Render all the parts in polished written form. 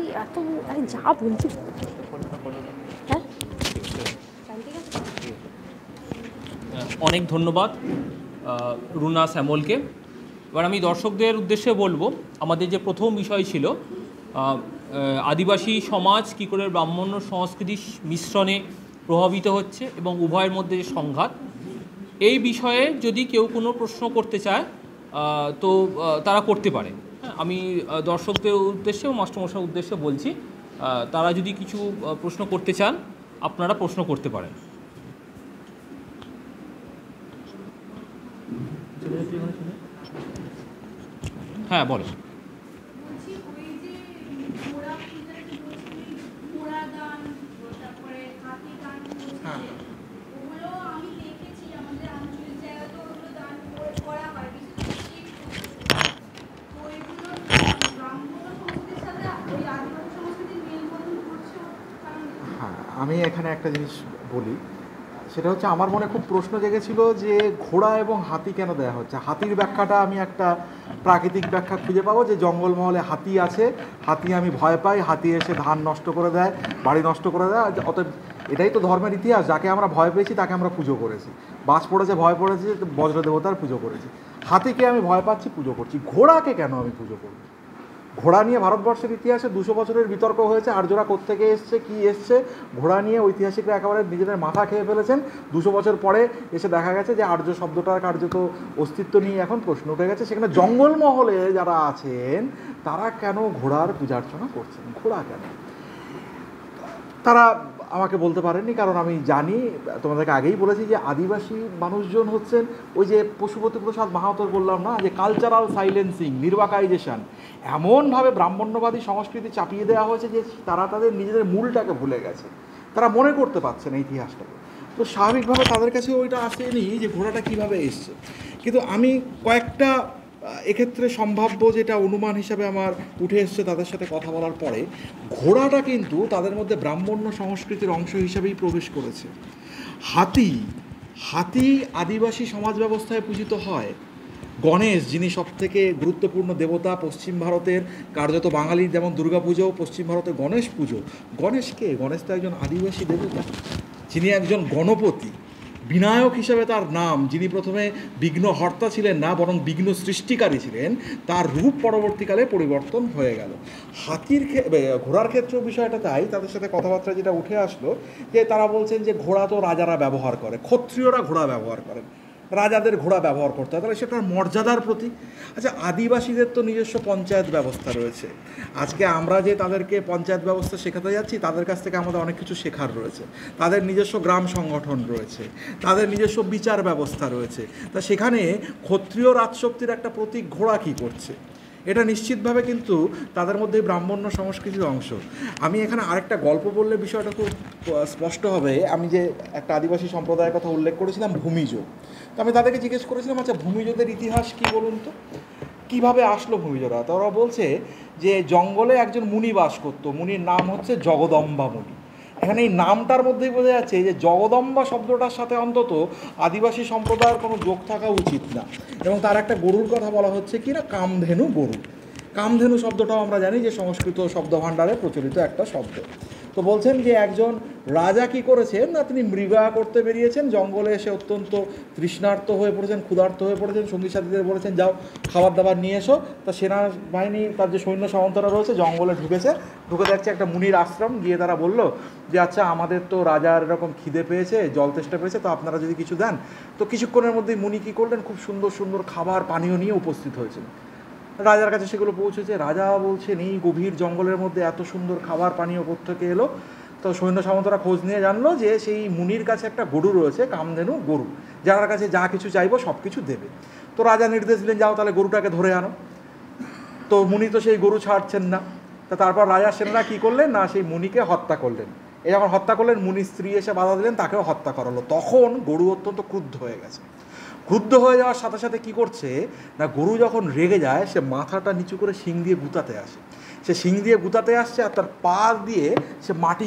তুই এত আরে যা বলছি হ্যাঁ অনেক ধন্যবাদ রুনা শ্যামলকে। এবার আমি দর্শকদের উদ্দেশ্যে বলবো, আমাদের যে প্রথম বিষয় ছিল আদিবাসী সমাজ কী করে ব্রাহ্মণ্য সংস্কৃতির মিশ্রণে প্রভাবিত হচ্ছে এবং উভয়ের মধ্যে যে সংঘাত, এই বিষয়ে যদি কেউ কোনো প্রশ্ন করতে চায় তো তারা করতে পারে। আমি দর্শকদের উদ্দেশ্যে ও মাস্টারমশাইয়ের উদ্দেশ্যে বলছি, তারা যদি কিছু প্রশ্ন করতে চান আপনারা প্রশ্ন করতে পারেন। হ্যাঁ বলো। হ্যাঁ, আমি এখানে একটা জিনিস বলি, সেটা হচ্ছে আমার মনে খুব প্রশ্ন জেগেছিল যে ঘোড়া এবং হাতি কেন দেওয়া হচ্ছে। হাতির ব্যাখ্যাটা আমি একটা প্রাকৃতিক ব্যাখ্যা খুঁজে পাবো যে জঙ্গলমহলে হাতি আছে, হাতি আমি ভয় পাই, হাতি এসে ধান নষ্ট করে দেয়, বাড়ি নষ্ট করে দেয়, অতএব এটাই তো ধর্মের ইতিহাস, যাকে আমরা ভয় পেয়েছি তাকে আমরা পুজো করেছি, বাজ পড়েছে ভয় পড়েছে বজ্র দেবতার পুজো করেছি, হাতিকে আমি ভয় পাচ্ছি পুজো করছি, ঘোড়াকে কেন আমি পুজো করব? ঘোড়া নিয়ে ভারতবর্ষের ইতিহাসে 200 বছরের বিতর্ক হয়েছে, আর্যরা কোত্থেকে এসছে কী এসছে, ঘোড়া নিয়ে ঐতিহাসিকরা একেবারে নিজেদের মাথা খেয়ে ফেলেছেন। 200 বছর পরে এসে দেখা গেছে যে আর্য শব্দটার কার্যত অস্তিত্ব নিয়ে এখন প্রশ্ন উঠে গেছে। সেখানে জঙ্গলমহলে যারা আছেন তারা কেন ঘোড়ার পূজার্চনা করছেন, ঘোড়া কেন? তারা আমাকে বলতে পারেননি, কারণ আমি জানি, তোমাদেরকে আগেই বলেছি যে আদিবাসী মানুষজন হচ্ছেন ওই যে পশুপতি প্রসাদ মাহাতোর বললাম না, যে কালচারাল সাইলেন্সিং, নির্বাকাইজেশন, এমনভাবে ব্রাহ্মণ্যবাদী সংস্কৃতি চাপিয়ে দেওয়া হয়েছে যে তারা তাদের নিজেদের মূলটাকে ভুলে গেছে, তারা মনে করতে পারছে না ইতিহাসটাকে। তো স্বাভাবিকভাবে তাদের কাছে ওইটা আসেনি যে ঘোড়াটা কীভাবে এসছে। কিন্তু আমি কয়েকটা এক্ষেত্রে সম্ভাব্য যেটা অনুমান হিসাবে আমার উঠে এসছে তাদের সাথে কথা বলার পরে, ঘোড়াটা কিন্তু তাদের মধ্যে ব্রাহ্মণ্য সংস্কৃতির অংশ হিসাবেই প্রবেশ করেছে। হাতি আদিবাসী সমাজ ব্যবস্থায় পূজিত হয়। গণেশ, যিনি সবথেকে গুরুত্বপূর্ণ দেবতা পশ্চিম ভারতের, কার্যত বাঙালির যেমন দুর্গাপুজো, পশ্চিম ভারতের গণেশ পুজো। গণেশকে, গণেশ তো একজন আদিবাসী দেবতা, যিনি একজন গণপতি, বিনায়ক হিসাবে তার নাম, যিনি প্রথমে বিঘ্নহর্তা ছিলেন না বরং বিঘ্ন সৃষ্টিকারী ছিলেন, তার রূপ পরবর্তীকালে পরিবর্তন হয়ে গেল। ঘোড়ার ক্ষেত্রেও বিষয়টা তাই, তাদের সাথে কথাবার্তা যেটা উঠে আসলো যে তারা বলছেন যে ঘোড়া তো রাজারা ব্যবহার করে, ক্ষত্রিয়রা ঘোড়া ব্যবহার করেন, রাজাদের ঘোড়া ব্যবহার করতে হয়, তাহলে সেটার মর্যাদার প্রতি। আচ্ছা, আদিবাসীদের তো নিজস্ব পঞ্চায়েত ব্যবস্থা রয়েছে, আজকে আমরা যে তাদেরকে পঞ্চায়েত ব্যবস্থা শেখাতে যাচ্ছি তাদের কাছ থেকে আমাদের অনেক কিছু শেখার রয়েছে। তাদের নিজস্ব গ্রাম সংগঠন রয়েছে, তাদের নিজস্ব বিচার ব্যবস্থা রয়েছে, তা সেখানে ক্ষত্রিয় রাজশক্তির একটা প্রতীক ঘোড়া কী করছে? এটা নিশ্চিতভাবে কিন্তু তাদের মধ্যে ব্রাহ্মণ্য সংস্কৃতির অংশ। আমি এখানে আরেকটা গল্প বললে বিষয়টা খুব স্পষ্ট হবে। আমি যে একটা আদিবাসী সম্প্রদায়ের কথা উল্লেখ করেছিলাম, ভূমিজ, তো আমি তাদেরকে জিজ্ঞেস করেছিলাম, আচ্ছা ভূমিজদের ইতিহাস কী বলুন তো, কীভাবে আসলো ভূমিজরা? তো ওরা বলছে যে জঙ্গলে একজন মুনি বাস করতো, মুনির নাম হচ্ছে জগদম্বা মুনি। এখানে এই নামটার মধ্যেই বোঝা যাচ্ছে যে জগদম্বা শব্দটার সাথে অন্তত আদিবাসী সম্প্রদায়ের কোনো যোগ থাকা উচিত না। এবং তার একটা গরুর কথা বলা হচ্ছে কি না, কামধেনু গরু। কামধেনু শব্দটাও আমরা জানি যে সংস্কৃত শব্দভাণ্ডারে প্রচলিত একটা শব্দ। তো বলছেন যে একজন রাজা কি করেছেন না, তিনি মৃগয়া করতে বেরিয়েছেন, জঙ্গলে এসে অত্যন্ত তৃষ্ণার্ত হয়ে পড়েছেন, ক্ষুধার্ত হয়ে পড়েছেন, সঙ্গী সাথীদের বলেছেন যাও খাবার দাবার নিয়ে এসো। তা সেনাবাহিনী, তার যে সৈন্য সামন্তরা রয়েছে জঙ্গলে ঢুকে দেখছে একটা মুনির আশ্রম, গিয়ে তারা বলল যে আচ্ছা আমাদের তো রাজার এরকম খিদে পেয়েছে, জল তেষ্টা পেয়েছে, তো আপনারা যদি কিছু দেন। তো কিছুক্ষণের মধ্যেই মুনি কী করলেন, খুব সুন্দর সুন্দর খাবার পানীয় নিয়ে উপস্থিত হয়েছিল। রাজার কাছে সেগুলো পৌঁছেছে, রাজা বলছেন এই গভীর জঙ্গলের মধ্যে এত সুন্দর খাবার পানীয় কোত্থেকে এলো? তো সৈন্য সামন্তরা খোঁজ নিয়ে জানলো যে সেই মুনির কাছে একটা গরু রয়েছে, কামধেনু গরু, যার কাছে যা কিছু চাইবো সব কিছু দেবে। তো রাজা নির্দেশ দিলেন যাও তাহলে গরুটাকে ধরে আনো। তো মুনি তো সেই গরু ছাড়ছেন না। তা তারপর রাজা সেনারা কী করলেন না, সেই মুনিকে হত্যা করলেন। এই যখন হত্যা করলেন, মুনির স্ত্রী এসে বাধা দিলেন, তাকেও হত্যা করালো। তখন গরু অত্যন্ত ক্রুদ্ধ হয়ে গেছে। ক্রুদ্ধ হয়ে যাওয়ার সাথে সাথে কী করছে না, গরু যখন রেগে যায় সে মাথাটা নিচু করে শিং দিয়ে গুতাতে আসে। সে শিং দিয়ে গুতাতে আসছে আর তার পা দিয়ে সে মাটি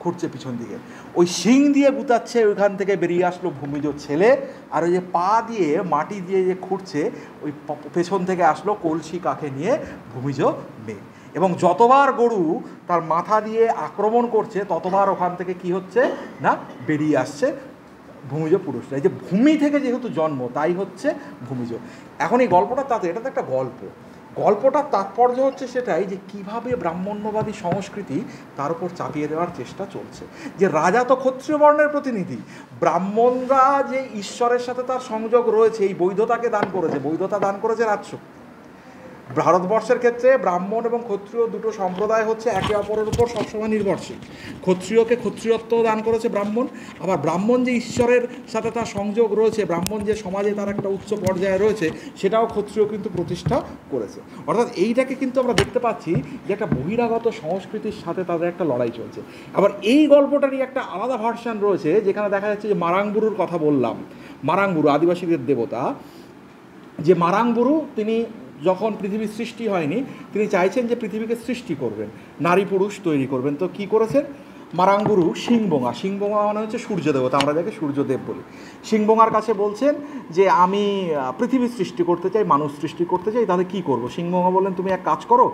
খুঁড়ছে পিছন দিকে। ওই শিং দিয়ে গুতাচ্ছে, ওইখান থেকে বেরিয়ে আসলো ভূমিজ ছেলে, আর ওই যে পা দিয়ে মাটি দিয়ে যে খুঁড়ছে ওই পেছন থেকে আসলো কলসি কাঁখে নিয়ে ভূমিজ মেয়ে। এবং যতবার গরু তার মাথা দিয়ে আক্রমণ করছে ততবার ওখান থেকে কি হচ্ছে না বেরিয়ে আসছে ভূমিজ পুরুষরা। এই যে ভূমি থেকে যেহেতু জন্ম তাই হচ্ছে ভূমিজ। এখন এই গল্পটা তাতে এটা তো একটা গল্পটার তাৎপর্য হচ্ছে সেটাই যে কিভাবে ব্রাহ্মণ্যবাদী সংস্কৃতি তার উপর চাপিয়ে দেওয়ার চেষ্টা চলছে। যে রাজা তো ক্ষত্রিয় বর্ণের প্রতিনিধি, ব্রাহ্মণরা যে ঈশ্বরের সাথে তার সংযোগ রয়েছে এই বৈধতাকে বৈধতা দান করেছে রাজশক্তি। ভারতবর্ষের ক্ষেত্রে ব্রাহ্মণ এবং ক্ষত্রিয় দুটো সম্প্রদায় হচ্ছে একে অপরের উপর সবসময় নির্ভরশীল। ক্ষত্রিয়কে ক্ষত্রিয়ত্ব দান করেছে ব্রাহ্মণ, আবার ব্রাহ্মণ যে ঈশ্বরের সাথে তার সংযোগ রয়েছে, ব্রাহ্মণ যে সমাজে তার একটা উচ্চ পর্যায়ে রয়েছে, সেটাও ক্ষত্রিয় কিন্তু প্রতিষ্ঠা করেছে। অর্থাৎ এইটাকে কিন্তু আমরা দেখতে পাচ্ছি যে একটা বহিরাগত সংস্কৃতির সাথে তাদের একটা লড়াই চলছে। আবার এই গল্পটারই একটা আলাদা ভার্সান রয়েছে যেখানে দেখা যাচ্ছে যে মারাংবুরুর কথা বললাম, মারাংবুরু আদিবাসীদের দেবতা, যে মারাংবুরু তিনি যখন পৃথিবীর সৃষ্টি হয়নি তিনি চাইছেন যে পৃথিবীকে সৃষ্টি করবেন, নারী পুরুষ তৈরি করবেন। তো কি করেছেন মারাংবুরু? সিংবোঙা মানে হচ্ছে সূর্য দেবতা, আমরা যাকে সূর্যদেব বলি। সিংবোঙার কাছে বলছেন যে আমি পৃথিবী সৃষ্টি করতে চাই, মানুষ সৃষ্টি করতে চাই, তাহলে কী করবো? সিংবোঙা বললেন তুমি এক কাজ করো,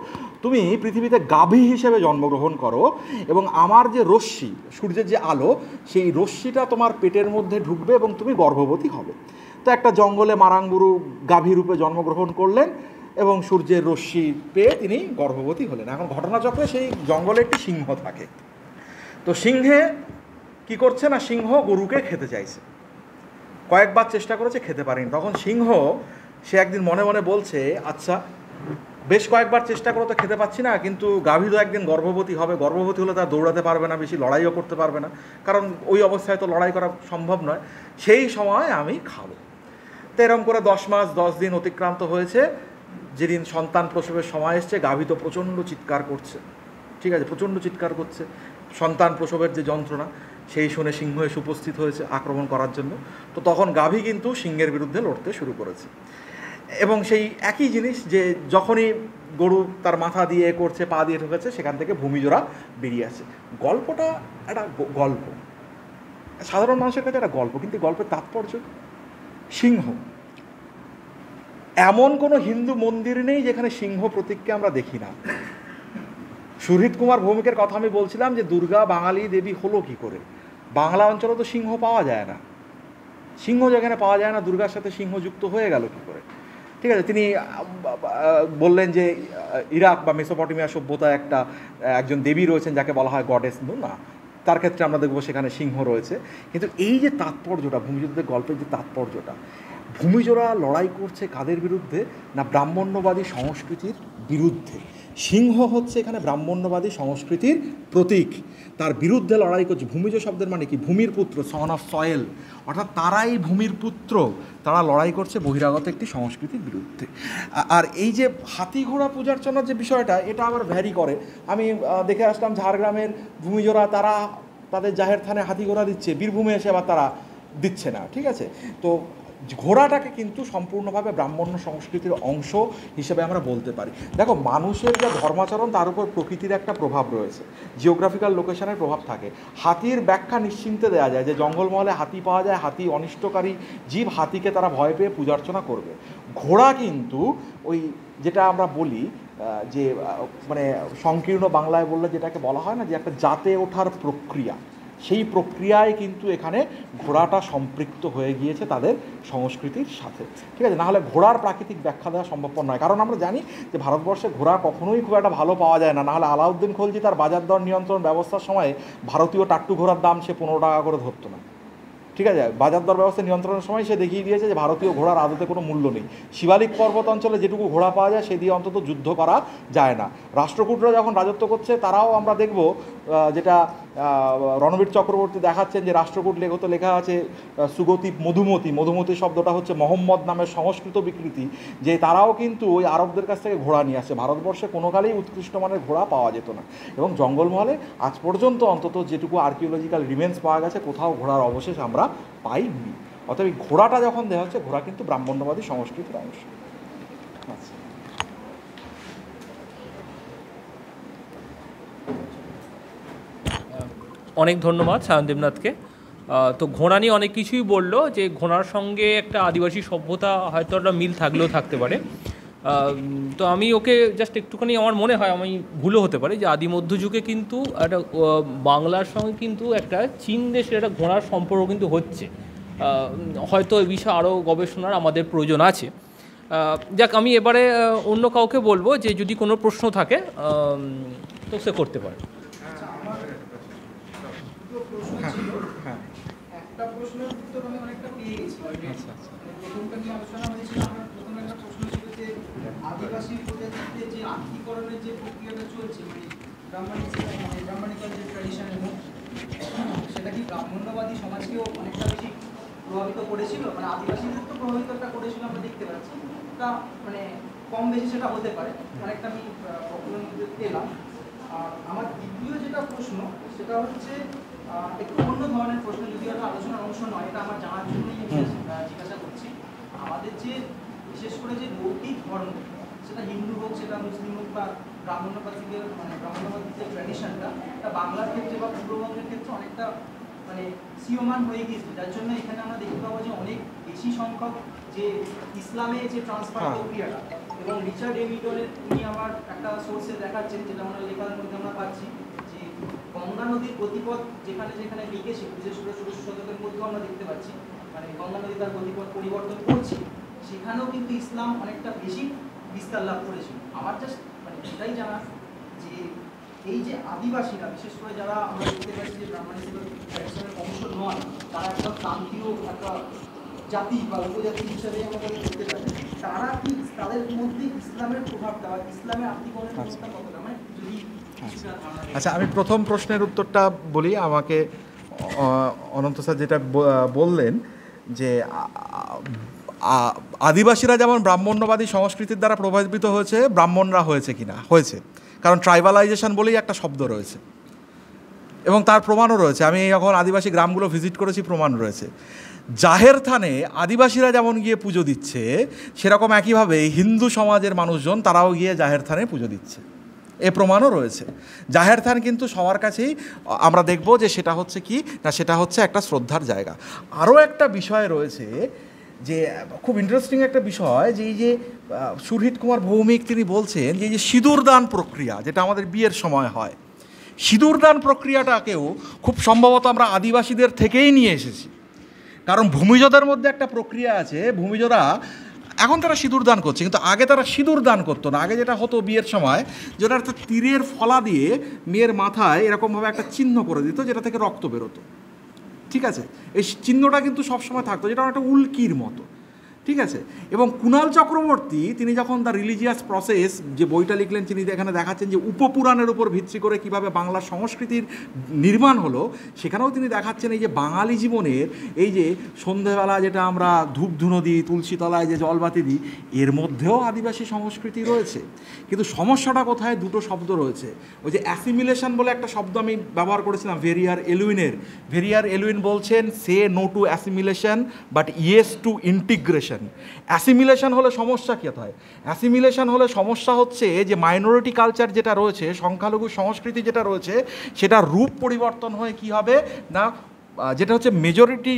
তুমি পৃথিবীতে গাভী হিসেবে জন্মগ্রহণ করো এবং আমার যে রশ্মি, সূর্যের যে আলো, সেই রশ্মিটা তোমার পেটের মধ্যে ঢুকবে এবং তুমি গর্ভবতী হবে। তো একটা জঙ্গলে মারাংবুরু গাভী রূপে জন্মগ্রহণ করলেন এবং সূর্যের রশ্মি পেয়ে তিনি গর্ভবতী হলেন। এখন ঘটনাচক্রে সেই জঙ্গলে একটি সিংহ থাকে। তো সিংহে কি করছে না, সিংহ গরুকে খেতে চাইছে, কয়েকবার চেষ্টা করেছে, খেতে পারেনি। তখন সিংহ সে একদিন মনে মনে বলছে, আচ্ছা বেশ কয়েকবার চেষ্টা করে তো খেতে পাচ্ছি না, কিন্তু গাভী তো একদিন গর্ভবতী হবে, গর্ভবতী হলে তার দৌড়াতে পারবে না, বেশি লড়াইও করতে পারবে না, কারণ ওই অবস্থায় তো লড়াই করা সম্ভব নয়, সেই সময় আমি খাবো। তো এরকম করে 10 মাস 10 দিন অতিক্রান্ত হয়েছে। যেদিন সন্তান প্রসবের সময় এসছে, গাভী তো প্রচণ্ড চিৎকার করছে, ঠিক আছে, প্রচণ্ড চিৎকার করছে, সন্তান প্রসবের যে যন্ত্রণা, সেই শুনে সিংহ এসে উপস্থিত হয়েছে আক্রমণ করার জন্য। তো তখন গাভী কিন্তু সিংহের বিরুদ্ধে লড়তে শুরু করেছে। এবং সেই একই জিনিস যে যখনই গরু তার মাথা দিয়ে করছে, পা দিয়ে ঢুকেছে, সেখান থেকে ভূমিজোড়া বেরিয়ে আসে। গল্পটা একটা গল্প, সাধারণ মানুষের কাছে একটা গল্প, কিন্তু গল্পের তাৎপর্য সিংহ। এমন কোনো হিন্দু মন্দির নেই যেখানে সিংহ প্রতীককে আমরা দেখি না। সুহৃদ কুমার ভৌমিকের কথা আমি বলছিলাম যে দুর্গা বাঙালি দেবী হলো কি করে? বাংলা অঞ্চলে তো সিংহ পাওয়া যায় না, সিংহ যেখানে পাওয়া যায় না দুর্গার সাথে সিংহ যুক্ত হয়ে গেল কি করে? ঠিক আছে, তিনি বললেন যে ইরাক বা মেসোপটেমিয়া সভ্যতায় একজন দেবী রয়েছেন যাকে বলা হয় গডেস। না, তার ক্ষেত্রে আমরা দেখবো সেখানে সিংহ রয়েছে। কিন্তু এই যে তাৎপর্যটা, ভূমিজোড়াদের গল্পের যে তাৎপর্যটা, ভূমিজোড়া লড়াই করছে কাদের বিরুদ্ধে? না ব্রাহ্মণ্যবাদী সংস্কৃতির বিরুদ্ধে। সিংহ হচ্ছে এখানে ব্রাহ্মণ্যবাদী সংস্কৃতির প্রতীক, তার বিরুদ্ধে লড়াই করছে। ভূমিজ শব্দের মানে কি? ভূমির পুত্র, সন অফ সয়েল, অর্থাৎ তারাই ভূমির পুত্র, তারা লড়াই করছে বহিরাগত একটি সংস্কৃতির বিরুদ্ধে। আর এই যে হাতি ঘোড়া পূজার্চনার যে বিষয়টা, এটা আবার ভ্যারি করে। আমি দেখে আসলাম ঝাড়গ্রামের ভূমিজোড়া তারা তাদের জাহের থানে হাতি ঘোড়া দিচ্ছে, বীরভূমে এসে আবার তারা দিচ্ছে না, ঠিক আছে। তো ঘোড়াটাকে কিন্তু সম্পূর্ণভাবে ব্রাহ্মণ্য সংস্কৃতির অংশ হিসেবে আমরা বলতে পারি। দেখো, মানুষের যে ধর্মাচরণ তার উপর প্রকৃতির একটা প্রভাব রয়েছে, জিওগ্রাফিক্যাল লোকেশনের প্রভাব থাকে। হাতির ব্যাখ্যা নিশ্চিন্তে দেওয়া যায় যে জঙ্গলমহলে হাতি পাওয়া যায়, হাতি অনিষ্টকারী জীব, হাতিকে তারা ভয় পেয়ে পূজার্চনা করবে। ঘোড়া কিন্তু ওই যেটা আমরা বলি যে মানে সংকীর্ণ বাংলায় বললে যেটাকে বলা হয় না যে একটা জাতে ওঠার প্রক্রিয়া, সেই প্রক্রিয়ায় কিন্তু এখানে ঘোড়াটা সম্পৃক্ত হয়ে গিয়েছে তাদের সংস্কৃতির সাথে, ঠিক আছে। নাহলে ঘোড়ার প্রাকৃতিক ব্যাখ্যা দেওয়া সম্ভবপর নয়, কারণ আমরা জানি যে ভারতবর্ষে ঘোড়া কখনোই খুব একটা ভালো পাওয়া যায় না। নাহলে আলাউদ্দিন খলজি তার বাজার দর নিয়ন্ত্রণ ব্যবস্থার সময় ভারতীয় টাট্টু ঘোড়ার দাম সে 15 টাকা করে ধরতো না, ঠিক আছে। বাজার দর ব্যবস্থা নিয়ন্ত্রণের সময় সে দেখিয়ে দিয়েছে যে ভারতীয় ঘোড়ার আদতে কোনো মূল্য নেই। শিবালিক পর্বত অঞ্চলে যেটুকু ঘোড়া পাওয়া যায় সে দিয়ে অন্তত যুদ্ধ করা যায় না। রাষ্ট্রকূটরা যখন রাজত্ব করছে তারাও আমরা দেখব যেটা রণবীর চক্রবর্তী দেখাচ্ছেন যে রাষ্ট্রকূট লেখা আছে সুগতি মধুমতি, মধুমতি শব্দটা হচ্ছে মোহাম্মদ নামের সংস্কৃত বিকৃতি, যে তারাও কিন্তু ওই আরবদের কাছ থেকে ঘোড়া নিয়ে আসছে। ভারতবর্ষে কোনো কালেই উৎকৃষ্ট মানের ঘোড়া পাওয়া যেত না, এবং জঙ্গলমহলে আজ পর্যন্ত অন্তত যেটুকু আর্কিওলজিক্যাল রিমেন্স পাওয়া গেছে কোথাও ঘোড়ার অবশেষ আমরা পাইনি। অতএব ঘোড়াটা যখন দেওয়া হচ্ছে, ঘোড়া কিন্তু ব্রাহ্মণ্যবাদী সংস্কৃতির অংশ। আচ্ছা, অনেক ধন্যবাদ সায়ন দেবনাথকে। তো ঘোড়া নিয়ে অনেক কিছুই বললো, যে ঘোড়ার সঙ্গে একটা আদিবাসী সভ্যতা হয়তো একটা মিল থাকলেও থাকতে পারে। তো আমি ওকে জাস্ট একটুখানি আমার মনে হয়, আমি ভুলও হতে পারে, যে আদি মধ্যযুগে কিন্তু একটা বাংলার সঙ্গে কিন্তু একটা চীন দেশের একটা ঘোড়ার সম্পর্ক কিন্তু হচ্ছে। হয়তো এই বিষয়ে আরও গবেষণার আমাদের প্রয়োজন আছে। যাক, আমি এবারে অন্য কাউকে বলবো যে যদি কোনো প্রশ্ন থাকে তো সে করতে পারে। একটা প্রশ্নের উত্তর আমি অনেকটা পেয়ে গেছি। প্রথমটা নিয়ে আলোচনা হয়েছিল, আমার প্রথম একটা প্রশ্ন ছিল যে আদিবাসী প্রজাতিতে যে আত্মীকরণের যে প্রক্রিয়াটা চলছে, মানে ব্রাহ্মণিকাল যে ট্র্যাডিশন, এবং সেটা কি ব্রাহ্মণ্যবাদী সমাজকেও অনেকটা বেশি প্রভাবিত করেছিল? মানে আদিবাসীদের তো প্রভাবিতটা করেছিল আমরা দেখতে পাচ্ছি, তা মানে কম বেশি সেটা হতে পারে, অনেকটা আমি পেলাম। আর আমার দ্বিতীয় যেটা প্রশ্ন সেটা হচ্ছে একটু অন্য ধরনের প্রশ্ন, যদি একটা আলোচনার অংশ নয়, এটা আমার জানার জন্যই জিজ্ঞাসা করছি। আমাদের যে বিশেষ করে যে লৌকিক ধর্ম, সেটা হিন্দু হোক, সেটা মুসলিম হোক, বা ব্রাহ্মণ্যবাদীদের মানে ব্রাহ্মণ্যবাদী যে ট্র্যাডিশনটা, এটা বাংলার ক্ষেত্রে বা পূর্ববঙ্গের ক্ষেত্রে অনেকটা মানে সিওমান হয়ে গিয়েছে, যার জন্য এখানে আমরা দেখতে পাবো যে অনেক বেশি সংখ্যক যে ইসলামে যে ট্রান্সফার প্রক্রিয়াটা, এবং রিচার্ড এমিটনের উনি আমার একটা সোর্সে দেখাচ্ছেন, যেটা আমরা লেখার মধ্যে আমরা পাচ্ছি, যে গঙ্গা নদীর গতিপথ যেখানে যেখানে বিকেছে, বিশেষ করে 16 শতকের মধ্যে আমরা দেখতে পাচ্ছি, মানে গঙ্গা নদী তার গতিপথ পরিবর্তন করছে, সেখানেও কিন্তু ইসলাম অনেকটা বেশি বিস্তার লাভ করেছিল। আমার জাস্ট মানে এটাই জানা যে এই যে আদিবাসীরা, বিশেষ করে যারা আমরা দেখতে পাচ্ছি যে ব্রাহ্মণের অংশ নয়, তারা একটা প্রান্তীয় একটা জাতি বা উপজাতি হিসেবে আমাদের দেখতে পাচ্ছি, তারা কি তাদের মধ্যে ইসলামের প্রভাবটা বা ইসলামের আত্মীকরণের প্রভাবটা কতটা, মানে যদি আচ্ছা, আমি প্রথম প্রশ্নের উত্তরটা বলি। আমাকে অনন্ত স্যার যেটা বললেন যে আদিবাসীরা যেমন ব্রাহ্মণ্যবাদী সংস্কৃতির দ্বারা প্রভাবিত হয়েছে, ব্রাহ্মণরা হয়েছে কিনা? হয়েছে, কারণ ট্রাইবালাইজেশন বলেই একটা শব্দ রয়েছে এবং তার প্রমাণও রয়েছে। আমি যখন আদিবাসী গ্রামগুলো ভিজিট করেছি, প্রমাণ রয়েছে। জাহের থানে আদিবাসীরা যেমন গিয়ে পুজো দিচ্ছে, সেরকম একইভাবে হিন্দু সমাজের মানুষজন তারাও গিয়ে জাহের থানে পুজো দিচ্ছে, এ প্রমাণও রয়েছে। জাহের থান কিন্তু সবার কাছেই আমরা দেখব যে সেটা হচ্ছে কি না, সেটা হচ্ছে একটা শ্রদ্ধার জায়গা। আরও একটা বিষয় রয়েছে যে খুব ইন্টারেস্টিং একটা বিষয়, যে এই যে সুরহিত কুমার ভৌমিক তিনি বলছেন যে এই যে সিঁদুরদান প্রক্রিয়া, যেটা আমাদের বিয়ের সময় হয়, সিঁদুরদান প্রক্রিয়াটাকেও খুব সম্ভবত আমরা আদিবাসীদের থেকেই নিয়ে এসেছি। কারণ ভূমিজদের মধ্যে একটা প্রক্রিয়া আছে, ভূমিজরা এখন তারা সিঁদুর দান করছে, কিন্তু আগে তারা সিঁদুর দান করতো না। আগে যেটা হতো বিয়ের সময়, যেটা একটা তীরের ফলা দিয়ে মেয়ের মাথায় এরকমভাবে একটা চিহ্ন করে দিত, যেটা থেকে রক্ত বেরোতো। ঠিক আছে, এই চিহ্নটা কিন্তু সবসময় থাকতো, যেটা একটা উল্কির মতো। ঠিক আছে, এবং কুণাল চক্রবর্তী তিনি যখন দ্য রিলিজিয়াস প্রসেস যে বইটা লিখলেন, তিনি এখানে দেখাচ্ছেন যে উপপুরাণের উপর ভিত্তি করে কিভাবে বাংলার সংস্কৃতির নির্মাণ হলো, সেখানেও তিনি দেখাচ্ছেন এই যে বাঙালি জীবনের এই যে সন্ধেবেলা যেটা আমরা ধূপ ধুনো দিই, তুলসী তলায় যে জলবাতি দিই, এর মধ্যেও আদিবাসী সংস্কৃতি রয়েছে। কিন্তু সমস্যাটা কোথায়? দুটো শব্দ রয়েছে। ওই যে অ্যাসিমিলেশন বলে একটা শব্দ আমি ব্যবহার করেছিলাম ভেরিয়ার এলুইনের। ভেরিয়ার এলুইন বলছেন সে no to assimilation but yes to integration. Assimilation হলে সমস্যা কী হয়? অ্যাসিমিলেশন হলে সমস্যা হচ্ছে যে মাইনরিটি কালচার যেটা রয়েছে, সংখ্যালঘু সংস্কৃতি যেটা রয়েছে, সেটা রূপ পরিবর্তন হয়ে কি হবে না, যেটা হচ্ছে মেজরিটি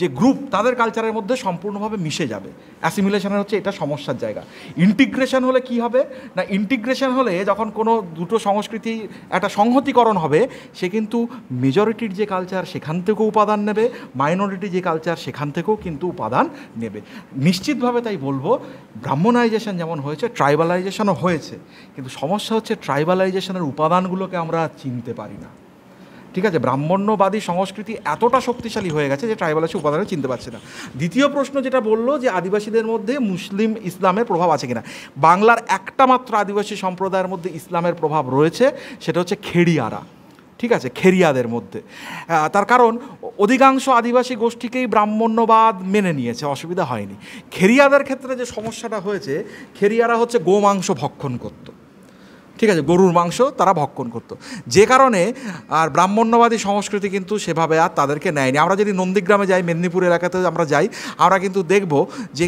যে গ্রুপ তাদের কালচারের মধ্যে সম্পূর্ণভাবে মিশে যাবে। অ্যাসিমিলেশনের হচ্ছে এটা সমস্যার জায়গা। ইন্টিগ্রেশন হলে কি হবে না, ইন্টিগ্রেশন হলে যখন কোনো দুটো সংস্কৃতি একটা সংহতিকরণ হবে, সে কিন্তু মেজরিটির যে কালচার সেখান থেকেও উপাদান নেবে, মাইনরিটি যে কালচার সেখান থেকেও কিন্তু উপাদান নেবে। নিশ্চিতভাবে তাই বলবো, ব্রাহ্মণাইজেশন যেমন হয়েছে, ট্রাইবালাইজেশনও হয়েছে, কিন্তু সমস্যা হচ্ছে ট্রাইবালাইজেশনের উপাদানগুলোকে আমরা চিনতে পারি না। ঠিক আছে, ব্রাহ্মণ্যবাদী সংস্কৃতি এতটা শক্তিশালী হয়ে গেছে যে ট্রাইবালাইজেশন উপাদানে চিনতে পারছে না। দ্বিতীয় প্রশ্ন যেটা বললো যে আদিবাসীদের মধ্যে মুসলিম ইসলামের প্রভাব আছে কিনা, বাংলার একটা মাত্র আদিবাসী সম্প্রদায়ের মধ্যে ইসলামের প্রভাব রয়েছে, সেটা হচ্ছে খেরিয়ারা। ঠিক আছে, খেরিয়াদের মধ্যে। তার কারণ অধিকাংশ আদিবাসী গোষ্ঠীকেই ব্রাহ্মণ্যবাদ মেনে নিয়েছে, অসুবিধা হয়নি। খেরিয়াদের ক্ষেত্রে যে সমস্যাটা হয়েছে, খেরিয়ারা হচ্ছে গোমাংস ভক্ষণ করতো। ঠিক আছে, গরুর মাংস তারা ভক্ষণ করতো, যে কারণে আর ব্রাহ্মণ্যবাদী সংস্কৃতি কিন্তু সেভাবে আর তাদেরকে নেয়নি। আমরা যদি নন্দীগ্রামে যাই, মেদিনীপুর এলাকাতে আমরা যাই, আমরা কিন্তু দেখব যে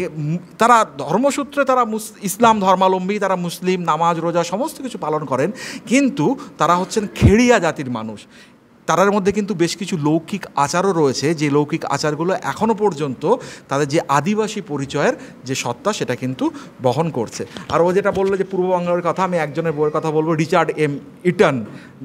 তারা ধর্মসূত্রে তারা ইসলাম ধর্মাবলম্বী, তারা মুসলিম, নামাজ রোজা সমস্ত কিছু পালন করেন, কিন্তু তারা হচ্ছেন খেড়িয়া জাতির মানুষ। তার মধ্যে কিন্তু বেশ কিছু লৌকিক আচারও রয়েছে, যে লৌকিক আচারগুলো এখনও পর্যন্ত তাদের যে আদিবাসী পরিচয়ের যে সত্তা সেটা কিন্তু বহন করছে। আর ও যেটা বললো যে পূর্ববঙ্গের কথা, আমি একজনের বইয়ের কথা বলবো, Richard M Eaton,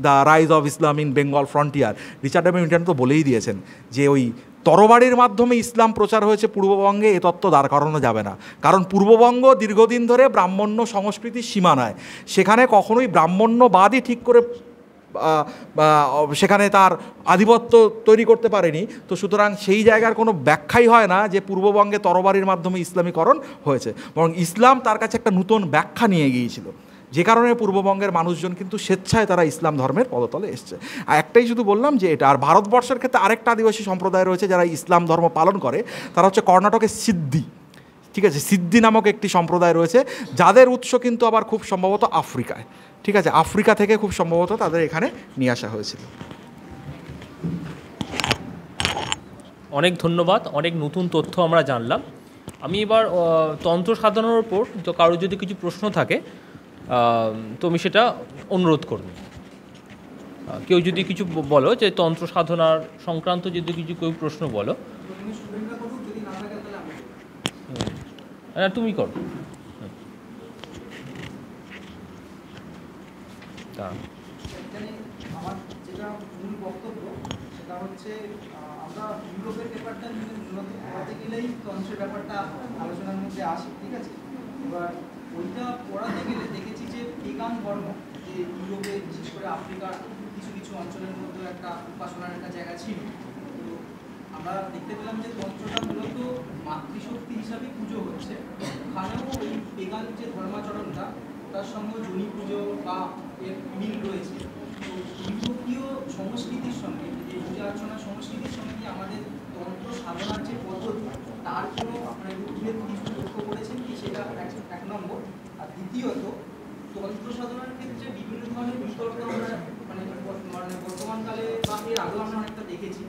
the rise of Islam in Bengal frontier. Richard M Eaton তো বলেই দিয়েছেন যে ওই তরবারির মাধ্যমে ইসলাম প্রচার হয়েছে পূর্ববঙ্গে, এ তত্ত্ব দাঁড় করানো যাবে না। কারণ পূর্ববঙ্গ দীর্ঘদিন ধরে ব্রাহ্মণ্য সংস্কৃতির সীমানায়, সেখানে কখনোই ব্রাহ্মণ্যবাদই ঠিক করে সেখানে তার আধিপত্য তৈরি করতে পারেনি। তো সুতরাং সেই জায়গার কোনো ব্যাখ্যাই হয় না যে পূর্ববঙ্গে তরবারির মাধ্যমে ইসলামীকরণ হয়েছে, বরং ইসলাম তার কাছে একটা নূতন ব্যাখ্যা নিয়ে গিয়েছিল, যে কারণে পূর্ববঙ্গের মানুষজন কিন্তু স্বেচ্ছায় তারা ইসলাম ধর্মের পদতলে এসছে। আর একটাই শুধু বললাম যে এটা। আর ভারতবর্ষের ক্ষেত্রে আরেকটা আদিবাসী সম্প্রদায় রয়েছে যারা ইসলাম ধর্ম পালন করে, তারা হচ্ছে কর্ণাটকের সিদ্ধি। ঠিক আছে, সিদ্ধি নামক একটি সম্প্রদায় রয়েছে, যাদের উৎস কিন্তু আবার খুব সম্ভবত আফ্রিকায়। ঠিক আছে, আফ্রিকা থেকে খুব সম্ভবত তাদের এখানে নিয়ে আসা হয়েছিল। অনেক ধন্যবাদ, অনেক নতুন তথ্য আমরা জানলাম। আমি এবার তন্ত্র সাধনার ওপর কারো যদি কিছু প্রশ্ন থাকে তো আমি সেটা অনুরোধ করব। কেউ যদি কিছু বলো, যে তন্ত্র সাধনার সংক্রান্ত যদি কিছু কেউ প্রশ্ন বলো। তুমি করো। আমার যেটা মূল বক্তব্য সেটা হচ্ছে, আমরা ইউরোপের পেপারটা মূলত পড়াতে গেলেই তন্ত্রের ব্যাপারটা আলোচনার মধ্যে আসে। ঠিক আছে, এবার ওইটা পড়াতে গেলে দেখেছি যে পেগান ধর্ম, যে ইউরোপে বিশেষ করে আফ্রিকার কিছু কিছু অঞ্চলের মধ্যে একটা উপাসনার একটা জায়গা ছিল। তো আমরা দেখতে পেলাম যে তন্ত্রটা মূলত মাতৃশক্তি হিসাবে পুজো হচ্ছে। ওখানেও ওই পেগান যে ধর্মাচরণটা, তার সঙ্গে জনি পুজো বা এর মিল রয়েছে। তো ইউরোপীয় সংস্কৃতির সঙ্গে, যে পূজা অর্চনার সংস্কৃতির সঙ্গে কি আমাদের তন্ত্র সাধনার যে পদ্ধতি, তার কোনো মানে রূপভেদ কিছু লক্ষ্য করেছেন কি, সেটা এক নম্বর। আর দ্বিতীয়ত, তন্ত্র সাধনার ক্ষেত্রে বিভিন্ন ধরনের বিতর্ক আমরা মানে বর্তমানকালে বা এর আগেও আমরা অনেকটা দেখেছি।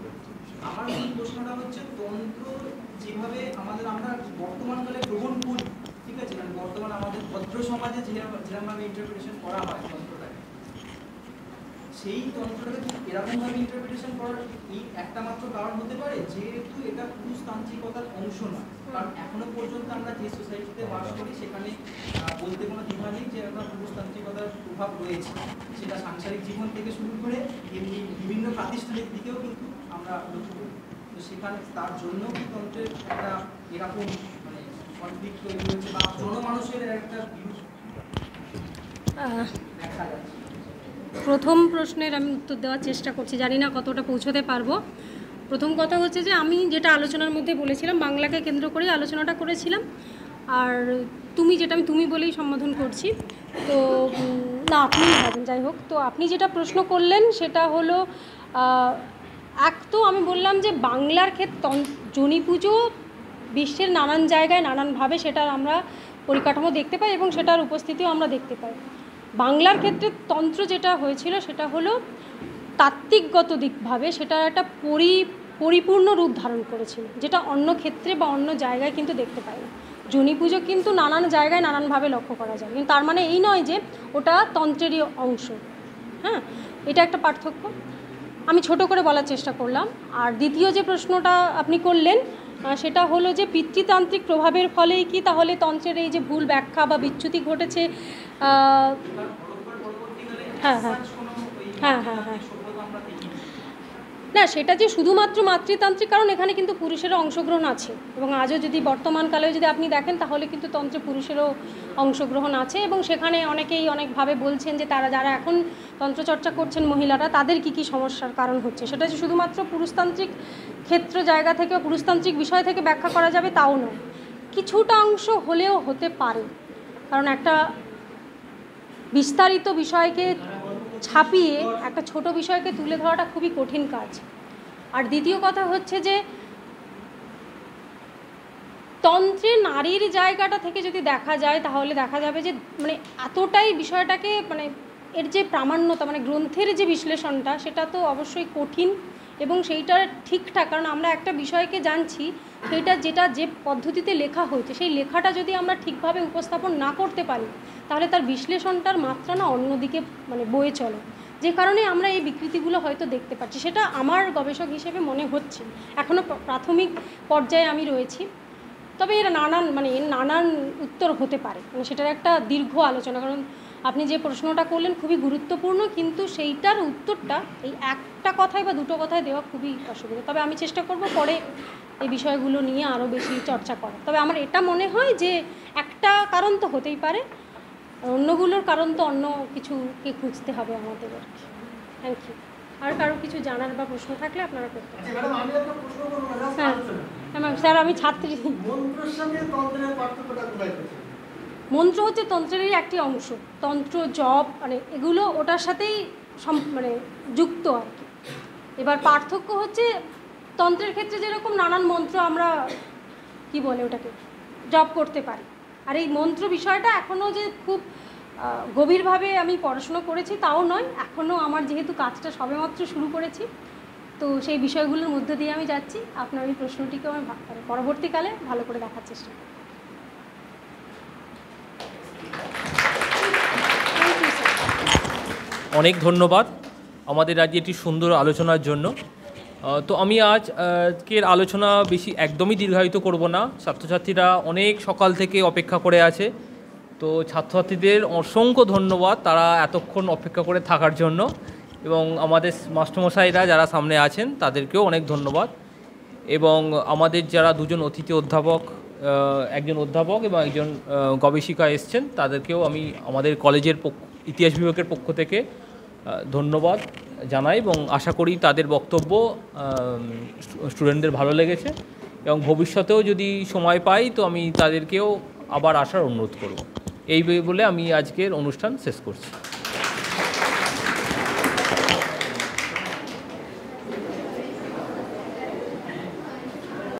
আমার মূল প্রশ্নটা হচ্ছে, তন্ত্র যেভাবে আমরা বর্তমানকালে গ্রহণ করি, ঠিক আছে, মানে বর্তমান আমাদের ভদ্র সমাজে যেরকমভাবে ইন্টারপ্রিটেশন করা হয় তন্ত্রটাকে, সেই তন্ত্রটাকে এরকমভাবে ইন্টারপ্রিটেশন করার এই একটা মাত্র কারণ হতে পারে যেহেতু এটা পুরুষতান্ত্রিকতার অংশ নয়। কারণ এখনো পর্যন্ত আমরা যে সোসাইটিতে বাস করি সেখানে বলতে কোনো দ্বিধা নেই যে একটা পুরুষতান্ত্রিকতার প্রভাব রয়েছে, সেটা সাংসারিক জীবন থেকে শুরু করে এমনি বিভিন্ন প্রাতিষ্ঠানিক দিকেও কিন্তু আমরা লক্ষ্য করি। তো সেখানে তার জন্য কি তন্ত্রের একটা এরকম মানে কনফ্লিক্ট তৈরি হয়েছে বা জনমানুষের একটা দেখা যাচ্ছে? প্রথম প্রশ্নের আমি উত্তর দেওয়ার চেষ্টা করছি, জানি না কতটা পৌঁছতে পারবো। প্রথম কথা হচ্ছে যে আমি যেটা আলোচনার মধ্যে বলেছিলাম, বাংলাকে কেন্দ্র করেই আলোচনাটা করেছিলাম। আর তুমি যেটা, আমি তুমি বলেই সম্বোধন করছি। তো না, আপনি ভাবেন, যাই হোক। তো আপনি যেটা প্রশ্ন করলেন সেটা হলো, এক তো আমি বললাম যে বাংলার ক্ষেত্রে জনি পুজো বিশ্বের নানান জায়গায় নানানভাবে সেটার আমরা পরিকাঠামো দেখতে পাই এবং সেটার উপস্থিতিও আমরা দেখতে পাই। বাংলার ক্ষেত্রে তন্ত্র যেটা হয়েছিল সেটা হলো তাত্ত্বিকগত দিকভাবে সেটার একটা পরিপূর্ণ রূপ ধারণ করেছিল, যেটা অন্য ক্ষেত্রে বা অন্য জায়গায় কিন্তু দেখতে পাই না। জনি পুজো কিন্তু নানান জায়গায় নানানভাবে লক্ষ্য করা যায়, কিন্তু তার মানে এই নয় যে ওটা তন্ত্রেরই অংশ। হ্যাঁ, এটা একটা পার্থক্য আমি ছোট করে বলার চেষ্টা করলাম। আর দ্বিতীয় যে প্রশ্নটা আপনি করলেন সেটা হলো যে পিতৃতান্ত্রিক প্রভাবের ফলেই কি তাহলে তন্ত্রের এই যে ভুল ব্যাখ্যা বা বিচ্যুতি ঘটেছে? হ্যাঁ হ্যাঁ হ্যাঁ হ্যাঁ হ্যাঁ না, সেটা যে শুধুমাত্র মাতৃতান্ত্রিক, কারণ এখানে কিন্তু পুরুষেরও অংশগ্রহণ আছে এবং আজও যদি বর্তমানকালেও যদি আপনি দেখেন তাহলে কিন্তু তন্ত্রে পুরুষেরও অংশগ্রহণ আছে এবং সেখানে অনেকেই অনেকভাবে বলছেন যে তারা যারা এখন তন্ত্রচর্চা করছেন মহিলারা, তাদের কি কি সমস্যার কারণ হচ্ছে। সেটা যে শুধুমাত্র পুরুষতান্ত্রিক ক্ষেত্র জায়গা থেকে পুরুষতান্ত্রিক বিষয় থেকে ব্যাখ্যা করা যাবে তাও নয়, কিছুটা অংশ হলেও হতে পারে। কারণ একটা বিস্তারিত বিষয়কে ছাপিয়ে একটা ছোট বিষয়কে তুলে ধরাটা খুবই কঠিন কাজ। আর দ্বিতীয় কথা হচ্ছে যে তন্ত্রে নারীর জায়গাটা থেকে যদি দেখা যায় তাহলে দেখা যাবে যে মানে এতটাই বিষয়টাকে মানে এর যে প্রামাণ্যতা মানে গ্রন্থের যে বিশ্লেষণটা সেটা তো অবশ্যই কঠিন এবং সেইটা ঠিকঠাক, কারণ আমরা একটা বিষয়কে জানছি সেইটা যেটা যে পদ্ধতিতে লেখা হয়েছে সেই লেখাটা যদি আমরা ঠিকভাবে উপস্থাপন না করতে পারি তাহলে তার বিশ্লেষণটার মাত্রা না অন্যদিকে মানে বয়ে চলে। যে কারণে আমরা এই বিকৃতিগুলো হয়তো দেখতে পাচ্ছি। সেটা আমার গবেষক হিসেবে মনে হচ্ছে, এখনও প্রাথমিক পর্যায়ে আমি রয়েছি। তবে এর নানান উত্তর হতে পারে, সেটার একটা দীর্ঘ আলোচনা। কারণ আপনি যে প্রশ্নটা করলেন খুবই গুরুত্বপূর্ণ, কিন্তু সেইটার উত্তরটা এই একটা কথায় বা দুটো কথায় দেওয়া খুবই অসুবিধা। তবে আমি চেষ্টা করব পরে এই বিষয়গুলো নিয়ে আরও বেশি চর্চা করা। তবে আমার এটা মনে হয় যে একটা কারণ তো হতেই পারে, অন্যগুলোর কারণ তো অন্য কিছুকে খুঁজতে হবে আমাদের আর কি। Thank you. আর কারো কিছু জানার বা প্রশ্ন থাকলে আপনারা করতে পারেন। হ্যাঁ ম্যাম, স্যার আমি ছাত্রী। মন্ত্র হচ্ছে তন্ত্রেরই একটি অংশ। তন্ত্র, জপ এগুলো ওটার সাথেই যুক্ত আর কি। এবার পার্থক্য হচ্ছে তন্ত্রের ক্ষেত্রে যেরকম নানান মন্ত্র আমরা ওটাকে জপ করতে পারি, আর এই মন্ত্র বিষয়টা এখনও যে খুব গভীরভাবে আমি পড়াশুনো করেছি তাও নয়। এখনও আমার যেহেতু কাজটা সবেমাত্র শুরু করেছি, তো সেই বিষয়গুলোর মধ্যে দিয়ে আমি যাচ্ছি। আপনার এই প্রশ্নটিকে আমি পরবর্তীকালে ভালো করে দেখার চেষ্টা করি। অনেক ধন্যবাদ আমাদের আজ এটি সুন্দর আলোচনার জন্য। তো আমি আজকের আলোচনা একদমই দীর্ঘায়িত করব না। ছাত্রছাত্রীরা অনেক সকাল থেকে অপেক্ষা করে আছে, তো ছাত্রছাত্রীদের অসংখ্য ধন্যবাদ তারা এতক্ষণ অপেক্ষা করে থাকার জন্য, এবং আমাদের মাস্টারমশাইরা যারা সামনে আছেন তাদেরকেও অনেক ধন্যবাদ। এবং আমাদের যারা দুজন অতিথি অধ্যাপক, একজন অধ্যাপক এবং একজন গবেষিকা এসছেন, তাদেরকেও আমি আমাদের কলেজের ইতিহাস বিভাগের পক্ষ থেকে ধন্যবাদ জানাই, এবং আশা করি তাদের বক্তব্য স্টুডেন্টদের ভালো লেগেছে, এবং ভবিষ্যতেও যদি সময় পাই তো আমি তাদেরকেও আবার আসার অনুরোধ করব। এই বলে আমি আজকের অনুষ্ঠান শেষ করছি।